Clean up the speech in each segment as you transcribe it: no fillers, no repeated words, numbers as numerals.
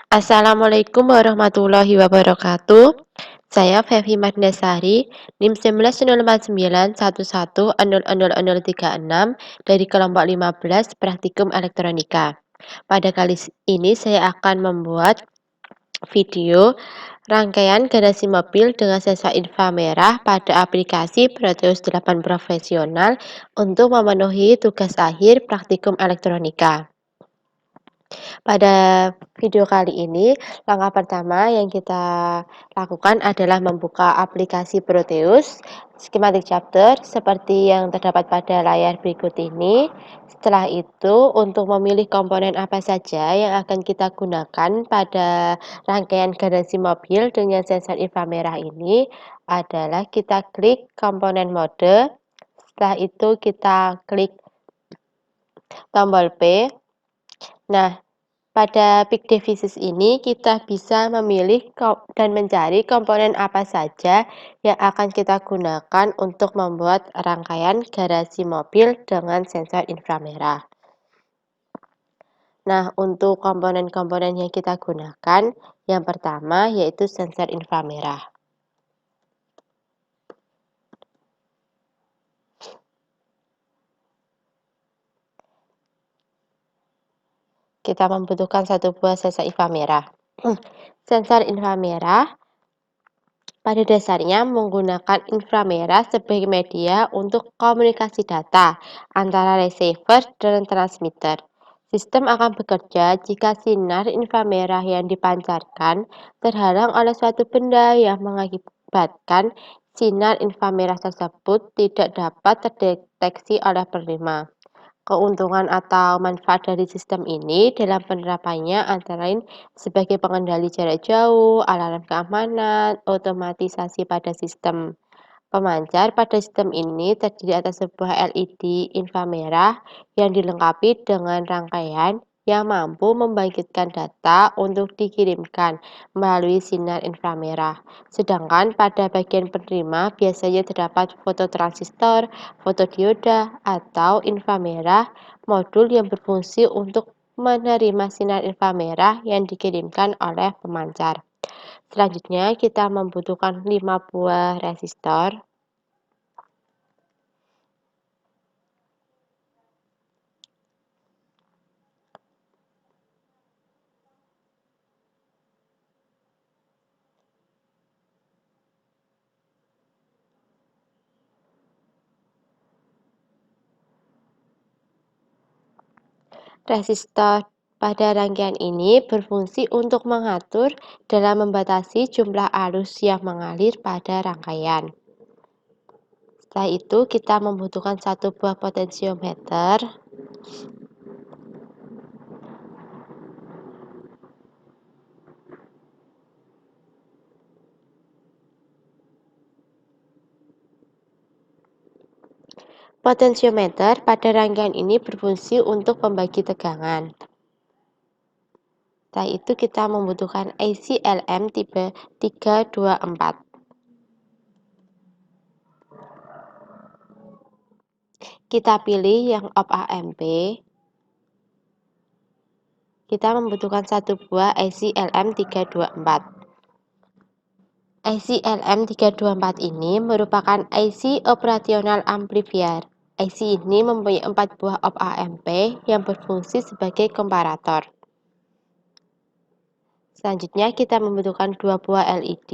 Assalamualaikum warahmatullahi wabarakatuh. Saya Fevi Magnesari, NIM 19091110036 dari kelompok 15 Praktikum Elektronika. Pada kali ini saya akan membuat video rangkaian garasi mobil dengan sensor inframerah pada aplikasi Proteus 8 Profesional untuk memenuhi tugas akhir Praktikum Elektronika. Pada video kali ini, langkah pertama yang kita lakukan adalah membuka aplikasi Proteus Schematic Chapter seperti yang terdapat pada layar berikut ini. Setelah itu, untuk memilih komponen apa saja yang akan kita gunakan pada rangkaian garasi mobil dengan sensor inframerah ini adalah kita klik komponen mode. Setelah itu kita klik tombol P. Nah, pada Peak Devices ini kita bisa memilih dan mencari komponen apa saja yang akan kita gunakan untuk membuat rangkaian garasi mobil dengan sensor inframerah. Nah, untuk komponen-komponen yang kita gunakan, yang pertama yaitu sensor inframerah. Kita membutuhkan satu buah sensor inframerah. Sensor inframerah pada dasarnya menggunakan inframerah sebagai media untuk komunikasi data antara receiver dan transmitter. Sistem akan bekerja jika sinar inframerah yang dipancarkan terhalang oleh suatu benda yang mengakibatkan sinar inframerah tersebut tidak dapat terdeteksi oleh penerima. Keuntungan atau manfaat dari sistem ini dalam penerapannya antara lain sebagai pengendali jarak jauh, alarm keamanan, otomatisasi pada sistem pemancar. Pada sistem ini terdiri atas sebuah LED inframerah yang dilengkapi dengan rangkaian yang mampu membangkitkan data untuk dikirimkan melalui sinar inframerah. Sedangkan pada bagian penerima biasanya terdapat fototransistor, fotodioda, atau inframerah modul yang berfungsi untuk menerima sinar inframerah yang dikirimkan oleh pemancar. Selanjutnya kita membutuhkan 5 buah resistor. Resistor pada rangkaian ini berfungsi untuk mengatur dalam membatasi jumlah arus yang mengalir pada rangkaian. Setelah itu kita membutuhkan satu buah potensiometer. Potensiometer pada rangkaian ini berfungsi untuk pembagi tegangan. Setelah itu kita membutuhkan IC LM tipe 324. Kita pilih yang op AMP. Kita membutuhkan satu buah IC LM324. IC LM324 ini merupakan IC operasional amplifier. IC ini mempunyai 4 buah op AMP yang berfungsi sebagai komparator. Selanjutnya kita membutuhkan 2 buah LED.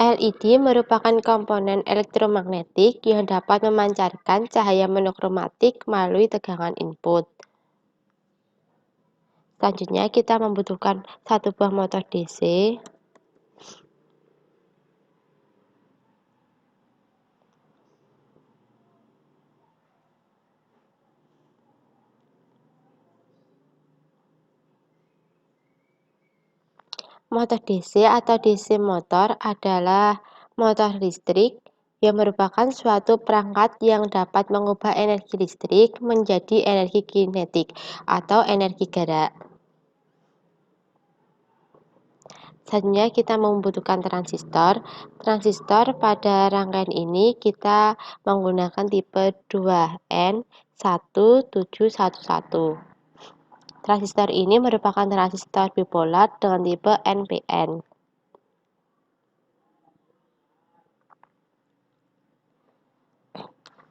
LED merupakan komponen elektromagnetik yang dapat memancarkan cahaya monokromatik melalui tegangan input. Selanjutnya kita membutuhkan satu buah motor DC. Motor DC atau DC motor adalah motor listrik yang merupakan suatu perangkat yang dapat mengubah energi listrik menjadi energi kinetik atau energi gerak. Selanjutnya kita membutuhkan transistor. Transistor pada rangkaian ini kita menggunakan tipe 2N1711. Transistor ini merupakan transistor bipolar dengan tipe NPN.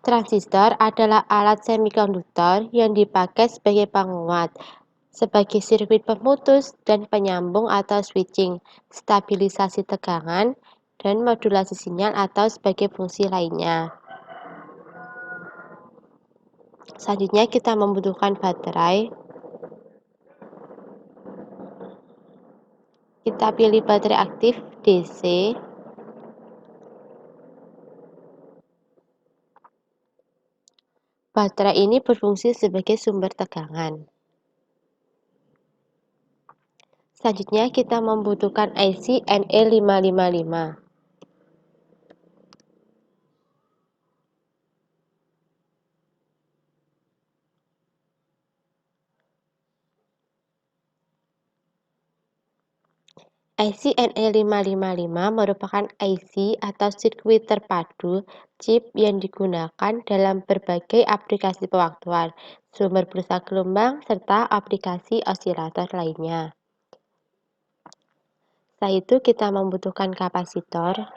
Transistor adalah alat semikonduktor yang dipakai sebagai penguat, sebagai sirkuit pemutus dan penyambung atau switching, stabilisasi tegangan, dan modulasi sinyal atau sebagai fungsi lainnya. Selanjutnya kita membutuhkan baterai. Kita pilih baterai aktif DC. Baterai ini berfungsi sebagai sumber tegangan. Selanjutnya kita membutuhkan IC NE555. IC NE555 merupakan IC atau sirkuit terpadu chip yang digunakan dalam berbagai aplikasi pewaktuan, sumber pulsa gelombang, serta aplikasi osilator lainnya. Setelah itu kita membutuhkan kapasitor.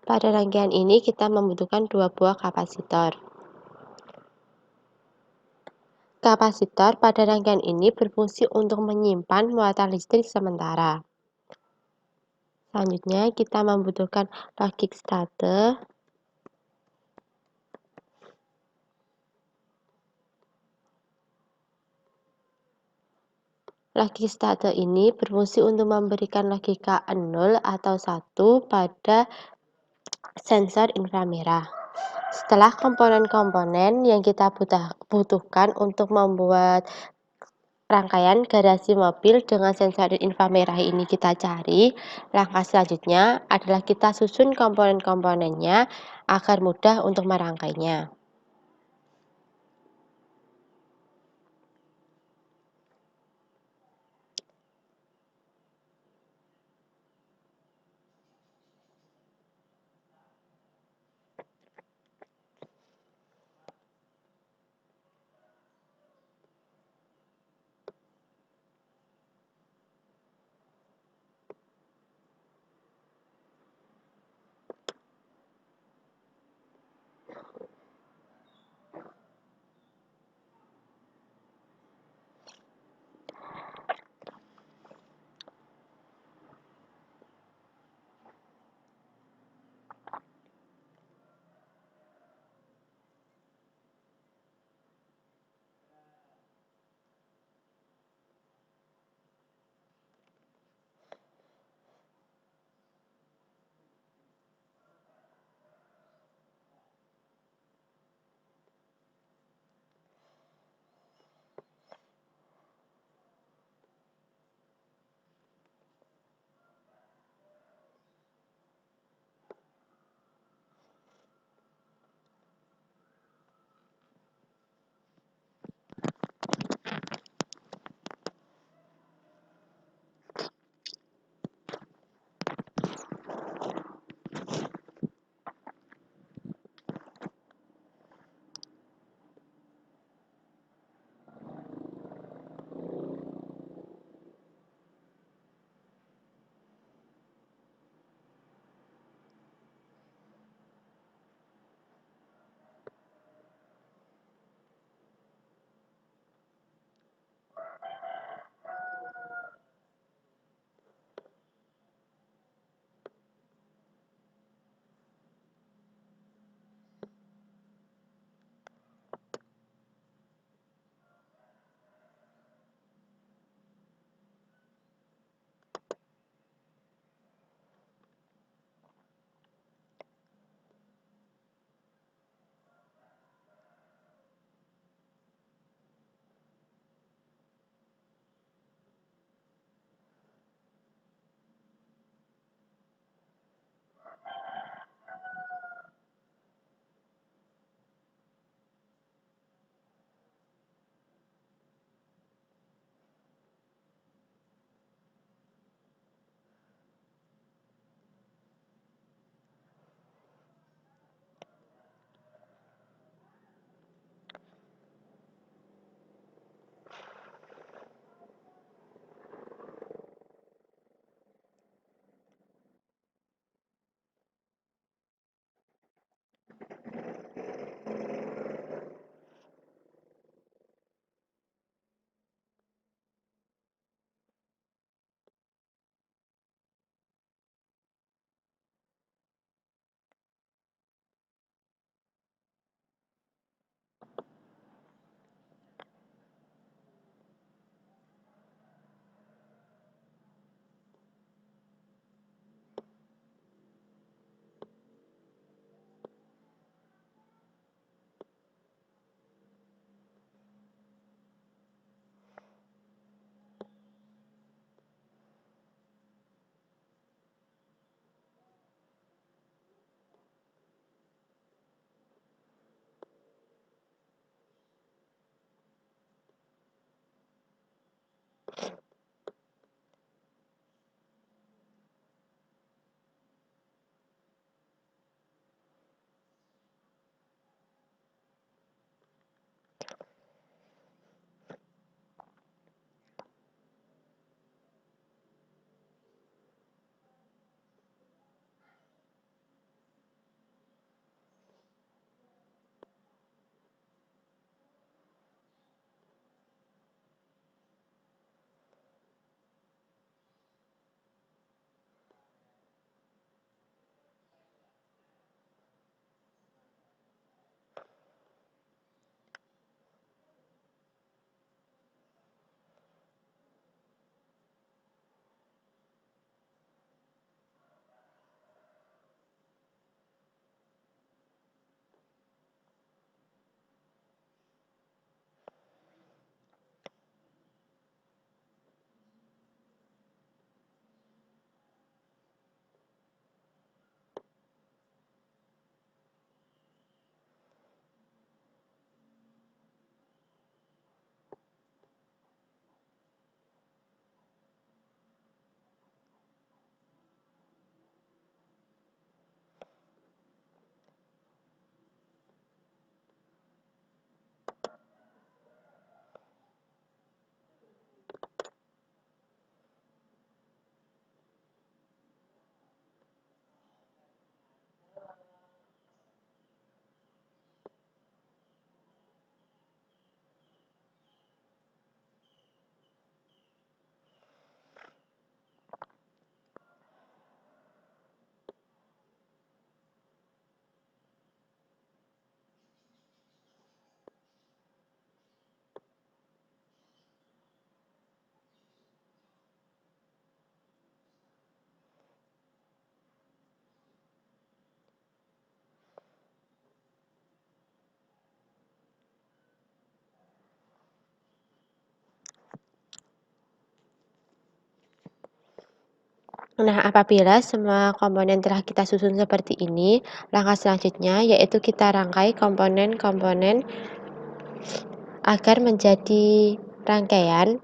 Pada rangkaian ini kita membutuhkan 2 buah kapasitor. Kapasitor pada rangkaian ini berfungsi untuk menyimpan muatan listrik sementara. Selanjutnya kita membutuhkan logic state. Logic state ini berfungsi untuk memberikan logika 0 atau 1 pada sensor inframerah. Setelah komponen-komponen yang kita butuhkan untuk membuat rangkaian garasi mobil dengan sensor inframerah ini kita cari, langkah selanjutnya adalah kita susun komponen-komponennya agar mudah untuk merangkainya. Nah, apabila semua komponen telah kita susun seperti ini, langkah selanjutnya yaitu kita rangkai komponen-komponen agar menjadi rangkaian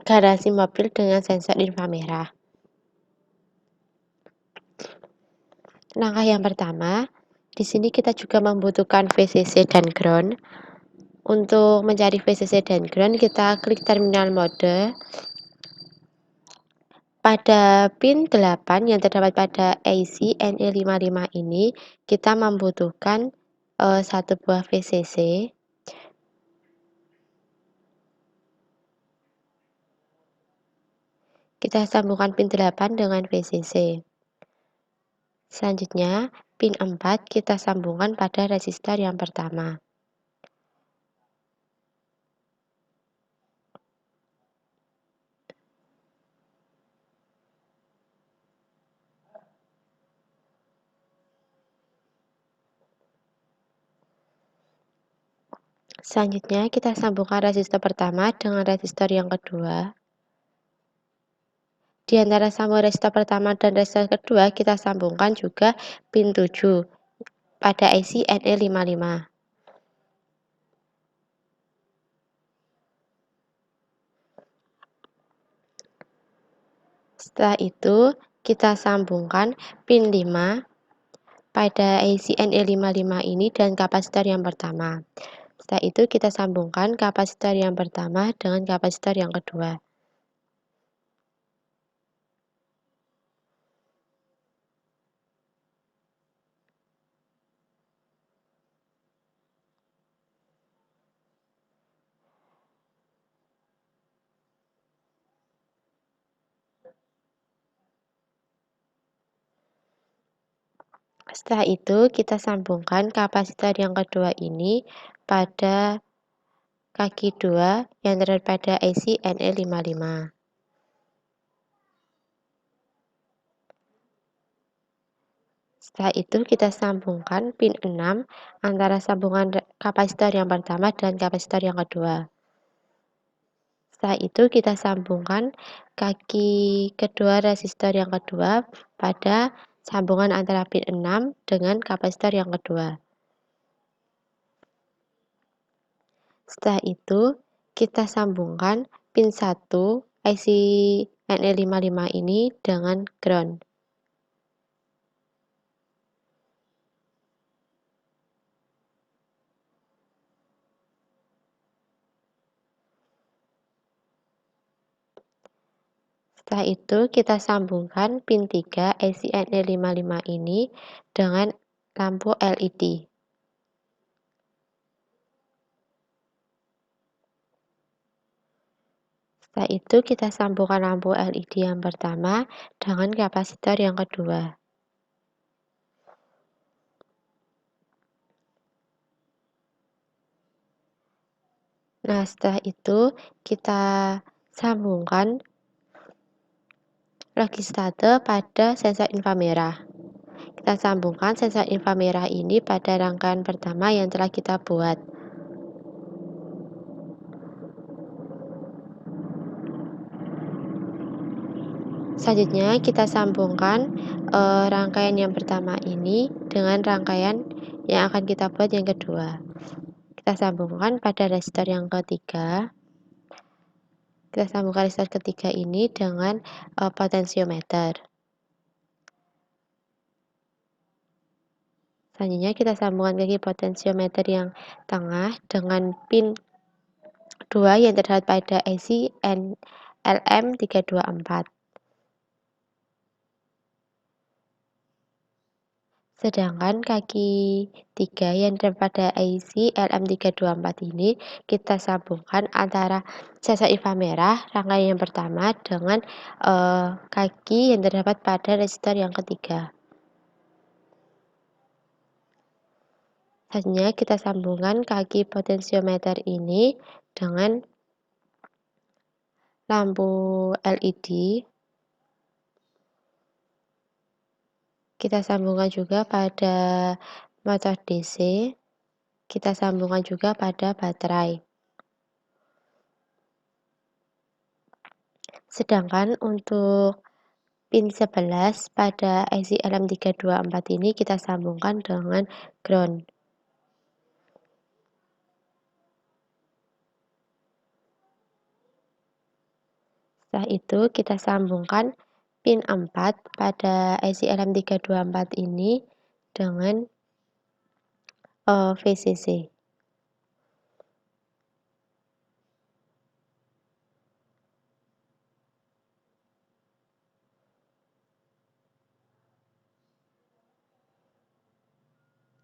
garasi mobil dengan sensor inframerah. Langkah yang pertama, di sini kita juga membutuhkan VCC dan ground. Untuk mencari VCC dan ground, kita klik terminal mode. Pada pin 8 yang terdapat pada IC NE55 ini, kita membutuhkan satu buah VCC. Kita sambungkan pin 8 dengan VCC. Selanjutnya, pin 4 kita sambungkan pada resistor yang pertama. Selanjutnya, kita sambungkan resistor pertama dengan resistor yang kedua. Di antara sambungan resistor pertama dan resistor kedua, kita sambungkan juga pin 7 pada IC NE55. Setelah itu, kita sambungkan pin 5 pada IC NE55 ini dan kapasitor yang pertama. Setelah itu, kita sambungkan kapasitor yang pertama dengan kapasitor yang kedua. Setelah itu, kita sambungkan kapasitor yang kedua ini pada kaki 2 yang terdapat pada IC NE55. Setelah itu, kita sambungkan pin 6 antara sambungan kapasitor yang pertama dan kapasitor yang kedua. Setelah itu, kita sambungkan kaki kedua resistor yang kedua pada sambungan antara pin 6 dengan kapasitor yang kedua. Setelah itu, kita sambungkan pin 1 IC NE55 ini dengan ground. Setelah itu kita sambungkan pin 3 IC NE55 ini dengan lampu LED. Setelah itu kita sambungkan lampu LED yang pertama dengan kapasitor yang kedua. Nah, setelah itu kita sambungkan logistate pada sensor inframerah. Kita sambungkan sensor inframerah ini pada rangkaian pertama yang telah kita buat. Selanjutnya kita sambungkan rangkaian yang pertama ini dengan rangkaian yang akan kita buat yang kedua. Kita sambungkan pada resistor yang ketiga. Kita sambungkan resistor ketiga ini dengan potensiometer. Selanjutnya kita sambungkan lagi potensiometer yang tengah dengan pin 2 yang terdapat pada IC LM324. Sedangkan kaki 3 yang terdapat pada IC LM324 ini kita sambungkan antara sensor inframerah rangkaian yang pertama dengan kaki yang terdapat pada resistor yang ketiga. Selanjutnya kita sambungkan kaki potensiometer ini dengan lampu LED. Kita sambungkan juga pada motor DC. Kita sambungkan juga pada baterai. Sedangkan untuk pin 11 pada IC LM324 ini kita sambungkan dengan ground. Setelah itu kita sambungkan pin 4 pada IC LM324 ini dengan VCC.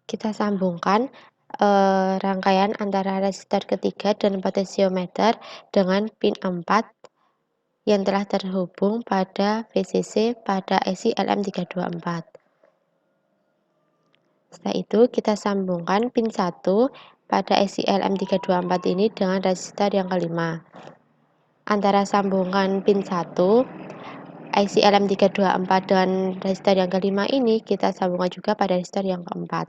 Kita sambungkan rangkaian antara resistor ketiga dan potensiometer dengan pin 4 yang telah terhubung pada VCC pada IC LM324. Setelah itu kita sambungkan pin 1 pada IC LM324 ini dengan resistor yang kelima. Antara sambungan pin 1 IC LM324 dengan resistor yang kelima ini kita sambungkan juga pada resistor yang keempat.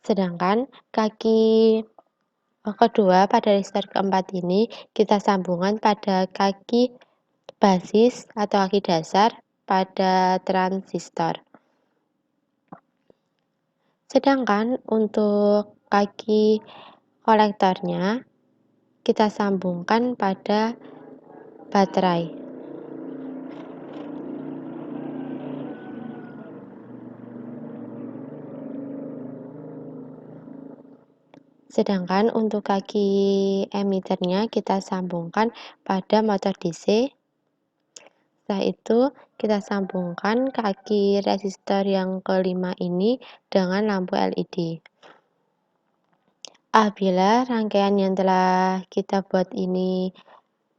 Sedangkan kaki kedua pada resistor keempat ini kita sambungkan pada kaki basis atau kaki dasar pada transistor. Sedangkan untuk kaki kolektornya kita sambungkan pada baterai. Sedangkan untuk kaki emiternya kita sambungkan pada motor DC. Setelah itu kita sambungkan kaki resistor yang kelima ini dengan lampu LED. Apabila rangkaian yang telah kita buat ini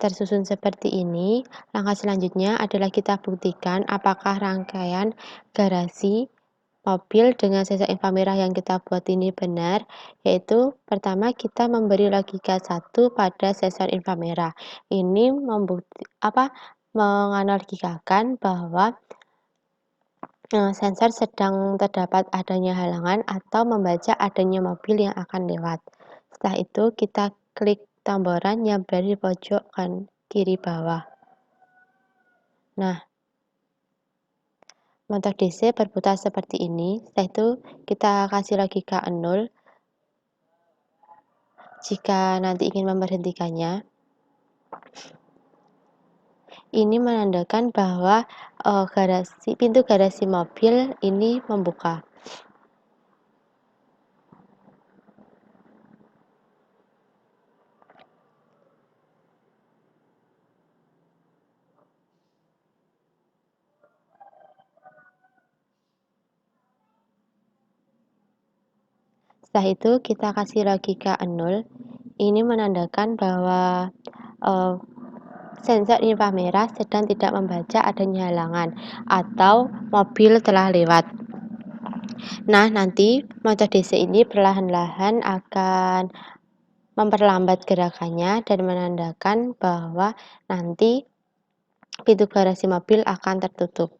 tersusun seperti ini, langkah selanjutnya adalah kita buktikan apakah rangkaian garasi mobil dengan sensor inframerah yang kita buat ini benar, yaitu pertama kita memberi logika 1 pada sensor inframerah. Ini menganalogikakan bahwa sensor sedang terdapat adanya halangan atau membaca adanya mobil yang akan lewat. Setelah itu kita klik tombol run yang berada di pojok kiri bawah. Nah, motor DC berputar seperti ini, setelah itu kita kasih logika 0 jika nanti ingin memberhentikannya. Ini menandakan bahwa pintu garasi mobil ini membuka. Setelah itu kita kasih logika 0. Ini menandakan bahwa sensor inframerah sedang tidak membaca adanya halangan atau mobil telah lewat. Nah, nanti motor DC ini perlahan-lahan akan memperlambat gerakannya dan menandakan bahwa nanti pintu garasi mobil akan tertutup.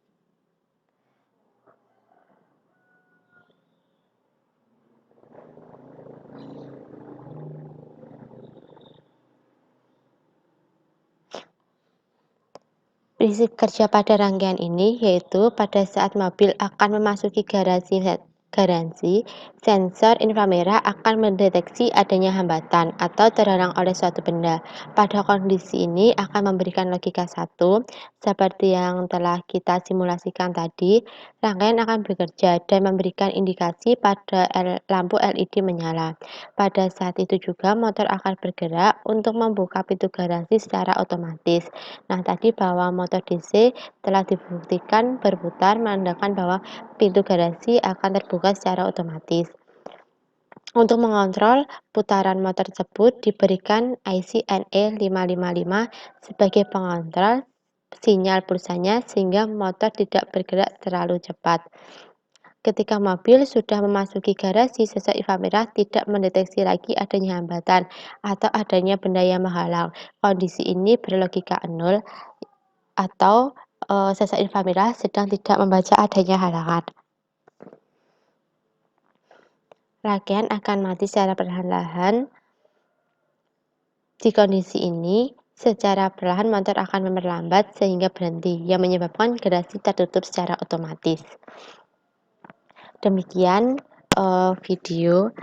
Prinsip kerja pada rangkaian ini yaitu pada saat mobil akan memasuki garansi, sensor inframerah akan mendeteksi adanya hambatan atau terhalang oleh suatu benda. Pada kondisi ini akan memberikan logika 1, seperti yang telah kita simulasikan tadi, rangkaian akan bekerja dan memberikan indikasi pada lampu LED menyala. Pada saat itu juga motor akan bergerak untuk membuka pintu garasi secara otomatis. Nah, tadi bahwa motor DC telah dibuktikan berputar menandakan bahwa pintu garasi akan terbuka secara otomatis. Untuk mengontrol putaran motor tersebut diberikan IC NE555 sebagai pengontrol sinyal pulsanya sehingga motor tidak bergerak terlalu cepat. Ketika mobil sudah memasuki garasi, sensor inframerah tidak mendeteksi lagi adanya hambatan atau adanya benda yang menghalang. Kondisi ini berlogika 0 atau sensor inframerah sedang tidak membaca adanya halangan. Rangkaian akan mati secara perlahan-lahan. Di kondisi ini, secara perlahan motor akan memperlambat sehingga berhenti, yang menyebabkan garasi tertutup secara otomatis. Demikian video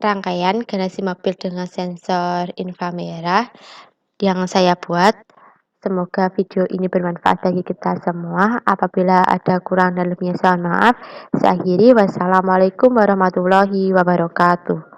rangkaian garasi mobil dengan sensor inframerah yang saya buat. Semoga video ini bermanfaat bagi kita semua. Apabila ada kurang dan lebihnya, mohon maaf. Saya akhiri. Wassalamualaikum warahmatullahi wabarakatuh.